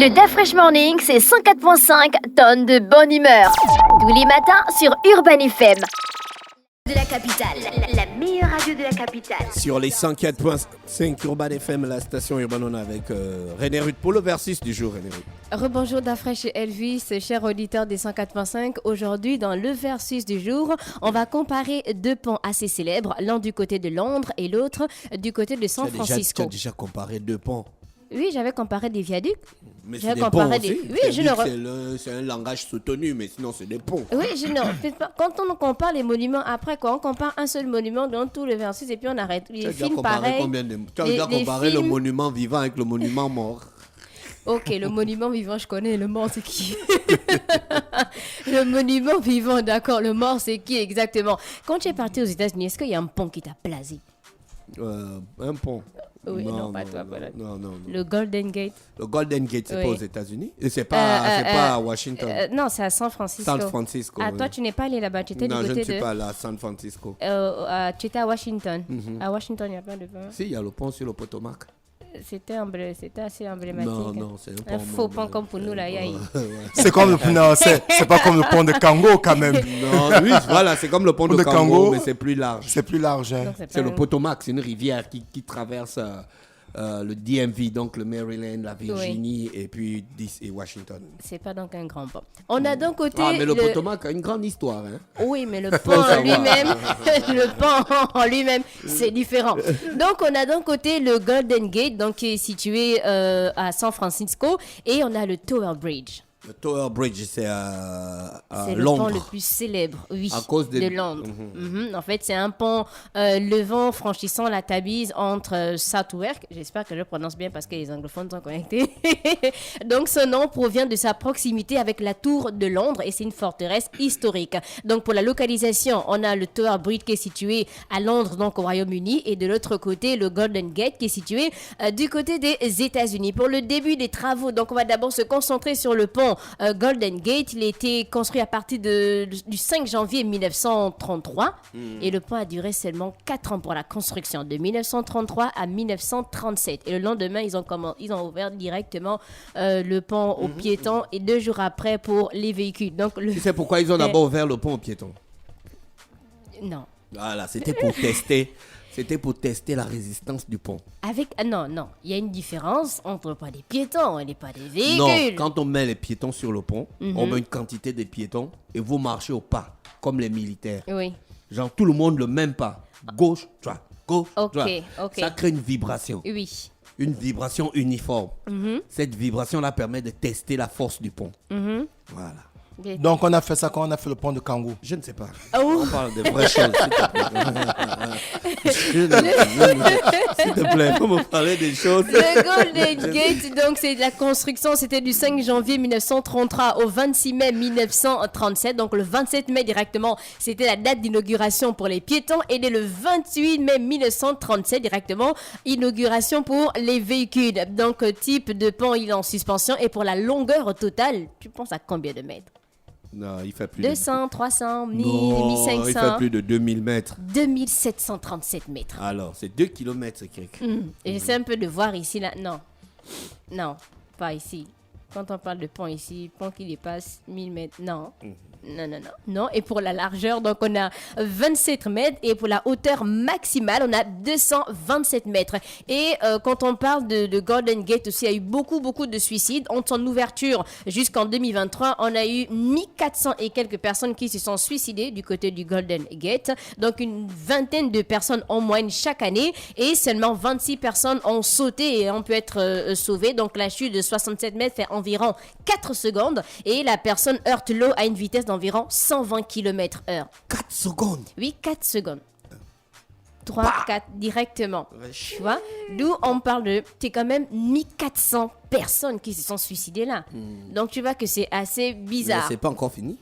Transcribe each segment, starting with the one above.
Le DaFresh Morning, c'est 104.5 tonnes de bonne humeur. Tous les matins sur Urban FM. De la capitale, la meilleure radio de la capitale. Sur les 104.5 Urban FM, la station urbaine, on est avec René Ruth pour le versus du jour, René Ruth. Rebonjour DaFresh et Elvis, chers auditeurs des 104.5. Aujourd'hui, dans le versus du jour, on va comparer deux ponts assez célèbres, l'un du côté de Londres et l'autre du côté de San Francisco. Tu as déjà comparé deux ponts. Oui, j'avais comparé des viaducs. Mais c'est des ponts aussi. Oui, c'est un langage soutenu, mais sinon c'est des ponts. Oui, quand on compare les monuments, après quoi, on compare un seul monument dans tout le versus et puis on arrête. Tu as déjà comparé le monument vivant avec le monument mort. Ok, le monument vivant, je connais. Le mort, c'est qui? Le monument vivant, d'accord. Le mort, c'est qui exactement? Quand tu es parti aux États-Unis, est-ce qu'il y a un pont qui t'a blasé? Un pont. Oui, non, pas toi. Non. Le Golden Gate. Le Golden Gate, c'est oui. pas aux États-Unis? Et c'est pas à Washington? Non, c'est à San Francisco. San Francisco. Ah, oui. toi, tu n'es pas allé là-bas. Tu étais du côté de... Non, je ne suis pas là à San Francisco. Tu étais à Washington. Mm-hmm. À Washington, il n'y a pas de pont. Si, il y a le pont sur le Potomac. C'était assez emblématique. Non, c'est un faux pont comme pour nous, là. C'est comme c'est pas comme le pont de Kango, quand même. Non, oui, voilà, c'est comme le pont de Kango, mais c'est plus large. C'est plus large, hein. C'est le Potomac, c'est une rivière qui traverse le DMV, donc le Maryland, la Virginie, oui. Et puis Washington. C'est pas donc un grand pont. On a d'un côté... Ah, mais le Potomac a une grande histoire, hein. Oui, mais le pont en lui-même, c'est différent. Donc, on a d'un côté le Golden Gate, donc, qui est situé à San Francisco, et on a le Tower Bridge. Le Tower Bridge, c'est à c'est Londres. C'est le pont le plus célèbre, oui, à cause de Londres. En fait, c'est un pont levant, franchissant la Tamise entre Southwark, j'espère que je prononce bien parce que les anglophones sont connectés. Donc, ce nom provient de sa proximité avec la tour de Londres et c'est une forteresse historique. Donc, pour la localisation, on a le Tower Bridge qui est situé à Londres, donc au Royaume-Uni, et de l'autre côté, le Golden Gate qui est situé du côté des États-Unis. Pour le début des travaux, donc on va d'abord se concentrer sur le pont Golden Gate. Il a été construit à partir du 5 janvier 1933 et le pont a duré seulement 4 ans pour la construction, de 1933 à 1937. Et le lendemain, ils ont ouvert directement le pont aux piétons et 2 jours après pour les véhicules. Donc, tu sais pourquoi ils ont d'abord ouvert le pont aux piétons? Non. Voilà, c'était pour tester. C'était pour tester la résistance du pont. Non. Il y a une différence entre pas des piétons et pas des véhicules. Non, quand on met les piétons sur le pont, on met une quantité de piétons et vous marchez au pas, comme les militaires. Oui. Genre tout le monde le même pas. Gauche, droite, gauche, droite. Ok. Ça crée une vibration. Oui. Une vibration uniforme. Cette vibration-là permet de tester la force du pont. Voilà. Donc, on a fait ça quand on a fait le pont de Kango. Je ne sais pas. Oh. On parle de vraies choses, s'il te plaît. Faut me parler des choses. Le Golden Gate, donc, c'est la construction, c'était du 5 janvier 1933 au 26 mai 1937. Donc, le 27 mai directement, c'était la date d'inauguration pour les piétons. Et dès le 28 mai 1937 directement, inauguration pour les véhicules. Donc, type de pont, il est en suspension. Et pour la longueur totale, tu penses à combien de mètres? Non, il fait plus 200, 300, 1000, non, 1500. Il fait plus de 2000 mètres. 2737 mètres. Alors, c'est 2 kilomètres, Et j'essaie un peu de voir ici, là. Non, pas ici. Quand on parle de pont ici, pont qui dépasse 1000 mètres, non. Non. Et pour la largeur, donc on a 27 mètres. Et pour la hauteur maximale, on a 227 mètres. Et quand on parle de Golden Gate aussi, il y a eu beaucoup de suicides. Entre son ouverture jusqu'en 2023, on a eu 1400 et quelques personnes qui se sont suicidées du côté du Golden Gate. Donc une vingtaine de personnes en moyenne chaque année. Et seulement 26 personnes ont sauté et ont pu être sauvées. Donc la chute de 67 mètres fait environ 4 secondes. Et la personne heurte l'eau à une vitesse d'environ 120 km/h. 4 secondes? Oui, 4 secondes. 3, 4 directement. Tu vois? D'où on parle de... C'est quand même 1400 personnes qui se sont suicidées là. Donc tu vois que c'est assez bizarre. Mais c'est pas encore fini?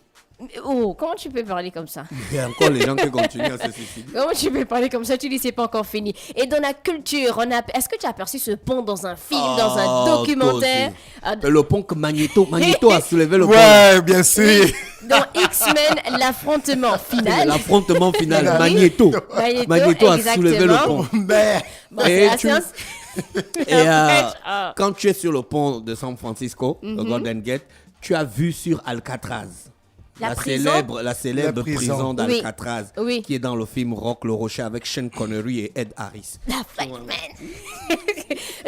Oh, comment tu peux parler comme ça? Il y a encore les gens qui continuent à se suicider. Comment tu peux parler comme ça? Tu dis c'est pas encore fini. Et dans la culture, est-ce que tu as aperçu ce pont dans un film, dans un documentaire? Le pont que Magneto a soulevé le pont. Ouais, bien sûr. Dans X-Men, l'affrontement final. Magneto a soulevé le pont. Bon, c'est Et quand tu es sur le pont de San Francisco, le Golden Gate, tu as vu sur Alcatraz. La prison? La célèbre prison d'Alcatraz, Oui. qui est dans le film Rock le Rocher avec Sean Connery et Ed Harris. La Flight Man.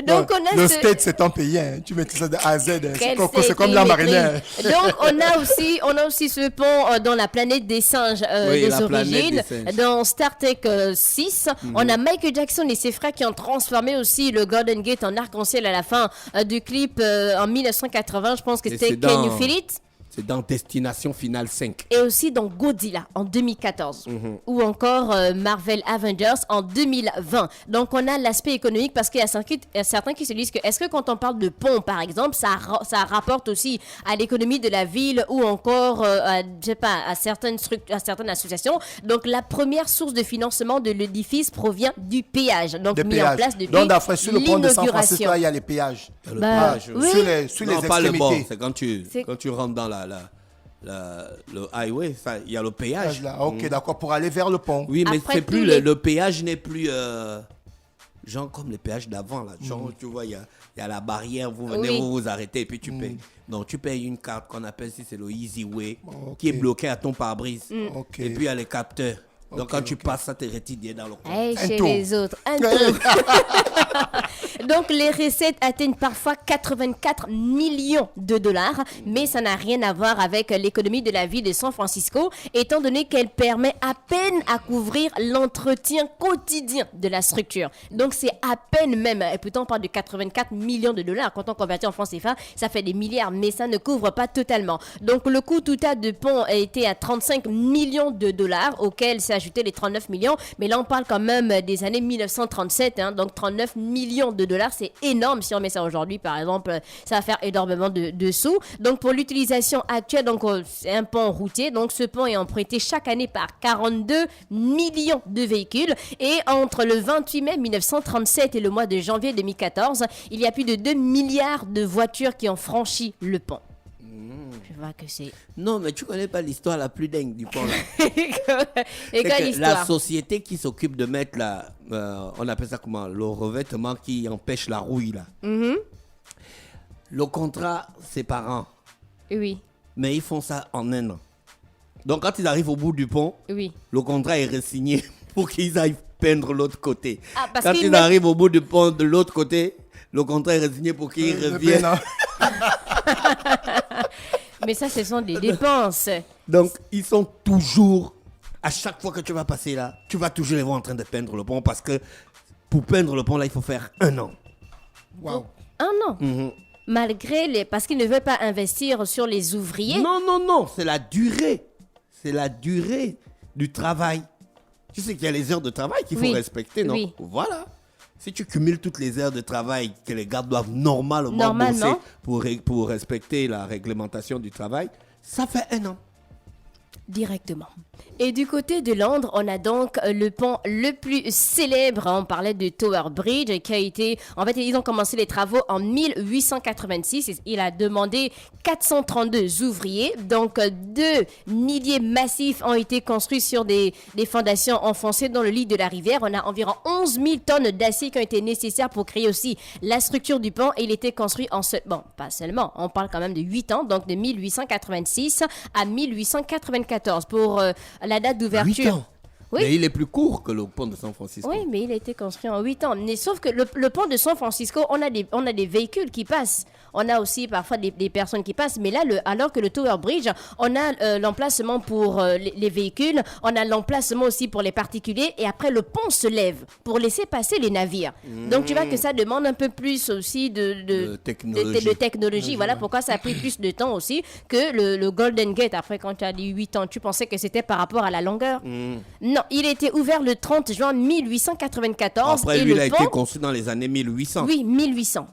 Donc, on a le state, c'est un pays. Hein. Tu mets tout ça de A à Z. Hein. Quel C'est comme la marinière. Donc, on a aussi ce pont dans la planète des singes Oui, des la planète origines. des singes. Dans Star Trek 6, on a Michael Jackson et ses frères qui ont transformé aussi le Golden Gate en arc-en-ciel à la fin du clip en 1980. Je pense que Et c'était c'est Can You dans- Feel It? C'est dans Destination Finale 5. Et aussi dans Godzilla en 2014 ou encore Marvel Avengers en 2020. Donc on a l'aspect économique parce qu'il y a certains qui se disent que est-ce que quand on parle de pont par exemple ça rapporte aussi à l'économie de la ville ou encore à, je sais pas, à certaines associations. Donc la première source de financement de l'édifice provient du péage. Donc Des mis péages. en place depuis Donc, d'après, sur le pont de San Francisco, l'inauguration. il y a les péages. Il y a le Bah, péage. oui. Sur les Non, pas le bord. extrémités. C'est quand tu rentres dans le highway, il y a le péage. Là. Ok, d'accord, pour aller vers le pont. Oui, mais Après c'est tous plus les- le péage n'est plus genre comme les péages d'avant là. Genre tu vois, il y a la barrière, vous venez, Oui. vous arrêtez et puis tu payes. Non, tu payes une carte qu'on appelle ici c'est le Easy Way Ok. qui est bloqué à ton pare-brise. Ok. Et puis il y a les capteurs. Donc quand tu passes ça, t'es retiré dans le coin. Hey, Un chez tour. les autres, un tour. Donc, les recettes atteignent parfois 84 millions de dollars, mais ça n'a rien à voir avec l'économie de la ville de San Francisco, étant donné qu'elle permet à peine à couvrir l'entretien quotidien de la structure. Donc, c'est à peine même, et pourtant on parle de 84 millions de dollars, quand on convertit en francs CFA, ça fait des milliards, mais ça ne couvre pas totalement. Donc, le coût total de pont a été à 35 millions de dollars, auquel s'est ajouté les 39 millions, mais là on parle quand même des années 1937, hein, donc 39 millions de dollars, c'est énorme. Si on met ça aujourd'hui, par exemple, ça va faire énormément de sous. Donc pour l'utilisation actuelle, donc c'est un pont routier, donc ce pont est emprunté chaque année par 42 millions de véhicules, et entre le 28 mai 1937 et le mois de janvier 2014, il y a plus de 2 milliards de voitures qui ont franchi le pont. Je vois que c'est... Non, mais tu connais pas l'histoire la plus dingue du pont là. Et C'est quelle que histoire? la société qui s'occupe de mettre on appelle ça comment, le revêtement qui empêche la rouille là. Le contrat, c'est par an, Oui, mais ils font ça en un an. Donc quand ils arrivent au bout du pont, oui. le contrat est re-signé pour qu'ils aillent peindre l'autre côté. Ah, parce Quand qu'ils ils mettent- arrivent au bout du pont de l'autre côté, le contrat est re-signé pour qu'ils reviennent. Mais ça, ce sont des dépenses. Donc ils sont toujours, à chaque fois que tu vas passer là, tu vas toujours les voir en train de peindre le pont parce que pour peindre le pont là, il faut faire un an. Wow. Ah non. Malgré les... Parce qu'ils ne veulent pas investir sur les ouvriers. Non, c'est la durée. C'est la durée du travail. Tu sais qu'il y a les heures de travail qu'il faut Oui. respecter, non? Oui. Voilà. Si tu cumules toutes les heures de travail que les gars doivent normalement Normalement. bosser pour respecter la réglementation du travail, ça fait un an. Directement. Et du côté de Londres, on a donc le pont le plus célèbre. On parlait de Tower Bridge qui a été... En fait, ils ont commencé les travaux en 1886. Il a demandé 432 ouvriers. Donc, 2 milliers massifs ont été construits sur des fondations enfoncées dans le lit de la rivière. On a environ 11 000 tonnes d'acier qui ont été nécessaires pour créer aussi la structure du pont. Et il était construit en... Bon, pas seulement. On parle quand même de 8 ans. Donc, de 1886 à 1894 pour la date 8 d'ouverture. ans. Oui. Mais il est plus court que le pont de San Francisco. Oui, mais il a été construit en 8 ans. Mais sauf que le pont de San Francisco, on a des véhicules qui passent. On a aussi parfois des personnes qui passent. Mais là, alors que le Tower Bridge, on a l'emplacement pour les véhicules, on a l'emplacement aussi pour les particuliers. Et après, le pont se lève pour laisser passer les navires. Donc, tu vois que ça demande un peu plus aussi de technologie. Voilà pourquoi ça a pris plus de temps aussi que le Golden Gate. Après, quand tu as dit 8 ans, tu pensais que c'était par rapport à la longueur? Non, il a été ouvert le 30 juin 1894. Après, et lui, le il a pont, été construit dans les années 1800. Oui, 1800.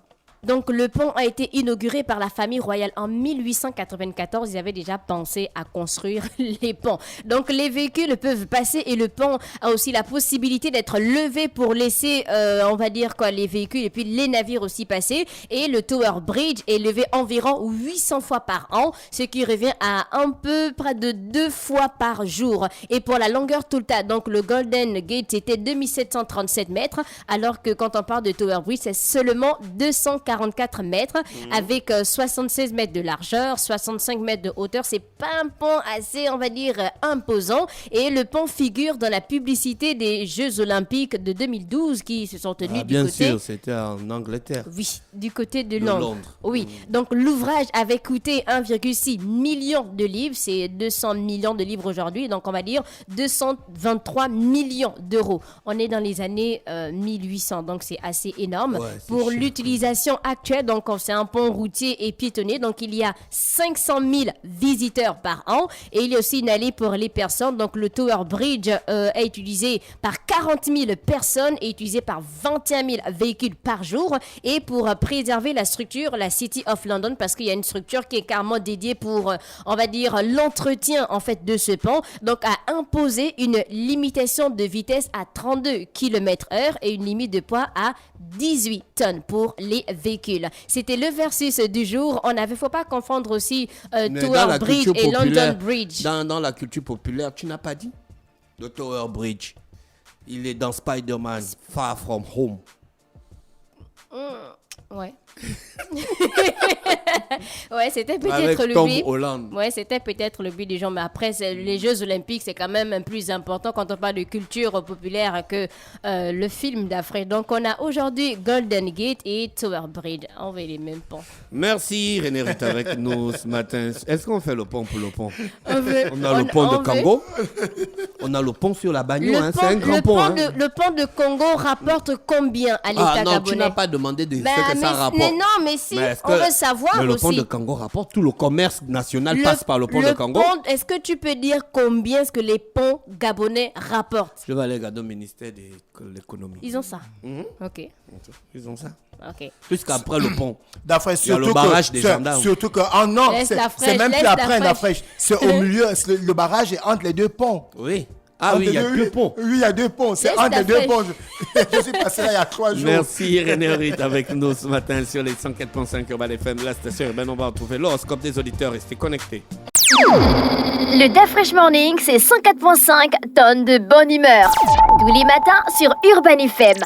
Donc, le pont a été inauguré par la famille royale en 1894. Ils avaient déjà pensé à construire les ponts. Donc, les véhicules peuvent passer et le pont a aussi la possibilité d'être levé pour laisser, on va dire quoi, les véhicules et puis les navires aussi passer. Et le Tower Bridge est levé environ 800 fois par an, ce qui revient à un peu près de 2 fois par jour. Et pour la longueur totale, donc le Golden Gate, c'était 2737 mètres, alors que quand on parle de Tower Bridge, c'est seulement 244 mètres, avec 76 mètres de largeur, 65 mètres de hauteur. C'est pas un pont assez, on va dire, imposant. Et le pont figure dans la publicité des Jeux Olympiques de 2012 qui se sont tenus du bien côté... sûr, c'était en Angleterre. Oui, du côté de De Londres. Londres. Oui, donc l'ouvrage avait coûté 1,6 million de livres, c'est 200 millions de livres aujourd'hui, donc on va dire 223 millions d'euros. On est dans les années 1800, donc c'est assez énorme. Ouais, c'est Pour cher. l'utilisation actuelle, donc c'est un pont routier et piétonnier, donc il y a 500 000 visiteurs par an et il y a aussi une allée pour les personnes. Donc le Tower Bridge est utilisé par 40 000 personnes et utilisé par 21 000 véhicules par jour. Et pour préserver la structure, la City of London, parce qu'il y a une structure qui est carrément dédiée pour, on va dire, l'entretien en fait de ce pont, donc a imposé une limitation de vitesse à 32 km/h et une limite de poids à 18 tonnes pour les véhicules. C'était le versus du jour. Faut pas confondre aussi Mais dans Tower la Bridge culture et London populaire- Bridge. Dans la culture populaire, tu n'as pas dit le Tower Bridge. Il est dans Spider-Man, Far From Home. Ouais. Ouais, c'était Avec peut-être le Tom but. Holland. Ouais, c'était peut-être le but des gens, mais après, les Jeux Olympiques, c'est quand même plus important quand on parle de culture populaire que le film d'Afrique. Donc, on a aujourd'hui Golden Gate et Tower Bridge. On veut les mêmes ponts. Merci René Ruth avec nous ce matin. Est-ce qu'on fait le pont pour le pont? On veut- On a le pont on de veut- Congo. On a le pont sur la Bagno. Hein. C'est un grand pont. Hein. Le pont de Congo rapporte combien à l'État Ah non, gabonais? tu n'as pas demandé de Ben, ce que ça rapporte. mais non, mais si, Mais est-ce on que- veut savoir mais le aussi. pont de Congo rapporte. Tout le commerce national passe par le pont de Congo. Est-ce que tu peux dire combien est-ce que les ponts gabonais rapportent? Je vais aller regarder au ministère de l'économie. Ils ont ça. Mhm. Ok, Ils ont ça. ok. Puisqu'après le pont, D'après, il y a le barrage des gendarmes. Surtout que, ah non, Laisse la fraîche, c'est même laisse plus la après la fraîche. fraîche. C'est au milieu, le barrage est entre les deux ponts. Oui. Ah Entre oui, il y a les deux ponts. Oui, il y a deux ponts. C'est Laisse entre la les deux fraîche. ponts. Je suis passé là il y a 3 jours. Merci René Ruth avec nous ce matin sur les 104.5 Urban FM, la station urbaine. On va retrouver l'horoscope des auditeurs. Restez connectés. Le DAF Fresh Morning, c'est 104.5 tonnes de bonne humeur. Tous les matins sur Urban FM.